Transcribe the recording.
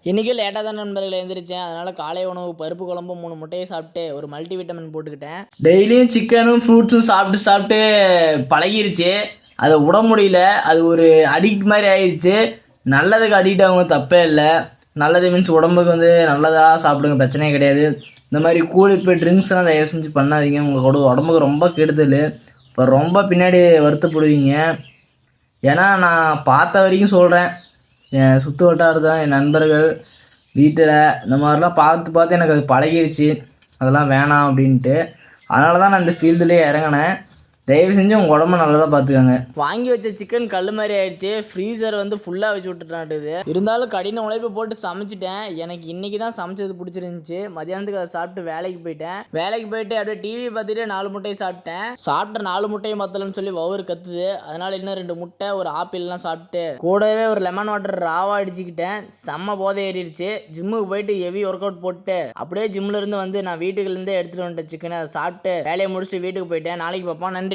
இன்றைக்கி லேட்டாக தான் நண்பர்கள் எழுந்திரிச்சேன். அதனால் காலை உணவு பருப்பு குழம்பு 3 முட்டையை சாப்பிட்டு ஒரு மல்டிவிட்டமின் போட்டுக்கிட்டேன். டெய்லியும் சிக்கனும் ஃப்ரூட்ஸும் சாப்பிட்டு சாப்பிட்டு பழகிருச்சு. அதை விட முடியல. அது ஒரு அடிக்ட் மாதிரி ஆயிடுச்சு. நல்லதுக்கு அடிக்ட் ஆகுங்க, தப்பே இல்லை. நல்லது மீன்ஸ் உடம்புக்கு வந்து நல்லதாக சாப்பிடுங்க, பிரச்சனையே கிடையாது. இந்த மாதிரி கூலிப்பு ட்ரிங்க்ஸ்லாம் தயவு செஞ்சு பண்ணாதீங்க. உங்களோட உடம்புக்கு ரொம்ப கெடுதல். இப்போ ரொம்ப பின்னாடி வருத்தப்படுவீங்க. ஏன்னா நான் பார்த்த வரைக்கும் சொல்கிறேன். என் சுற்று வட்டாரத்தான், என் நண்பர்கள், வீட்டில் இந்த மாதிரிலாம் பார்த்து பார்த்து எனக்கு அது பழகிருச்சு. அதெல்லாம் வேணாம் அப்படின்ட்டு. அதனால தான் நான் இந்த ஃபீல்டுலேயே இறங்கினேன். தயவு செஞ்சு உங்கள் உடம்பு நல்லதாக பார்த்துக்கோங்க. வாங்கி வச்ச சிக்கன் கல் மாதிரி ஆயிடுச்சு. ஃப்ரீசர் வந்து ஃபுல்லாக வச்சு விட்டுட்டாட்டுது. இருந்தாலும் கடின உழைப்பு போட்டு சமைச்சிட்டேன். எனக்கு இன்றைக்கி தான் சமைச்சது பிடிச்சிருந்துச்சி. மதியானத்துக்கு அதை சாப்பிட்டு வேலைக்கு போயிட்டேன். வேலைக்கு போயிட்டு அப்படியே டிவி பார்த்துட்டு 4 முட்டையை சாப்பிட்டேன். சாப்பிட்ட 4 முட்டையும் மற்றலன்னு சொல்லி வவுறு கத்துது. அதனால் இன்னும் 2 முட்டை ஒரு ஆப்பிள்லாம் சாப்பிட்டு கூடவே ஒரு லெமன் வாட்டர் ராவாக அடிச்சுக்கிட்டேன். செம்ம போதை ஏறிடுச்சு. ஜிம்முக்கு போயிட்டு ஹெவி ஒர்க் அவுட் போட்டு அப்படியே ஜிம்லேருந்து வந்து நான் வீட்டுக்குலேருந்தே எடுத்துகிட்டு வந்துட்டேன் சிக்கனை. அதை சாப்பிட்டு வேலையை முடிச்சுட்டு வீட்டுக்கு போயிட்டேன். நாளைக்கு பார்ப்போம். நன்றி.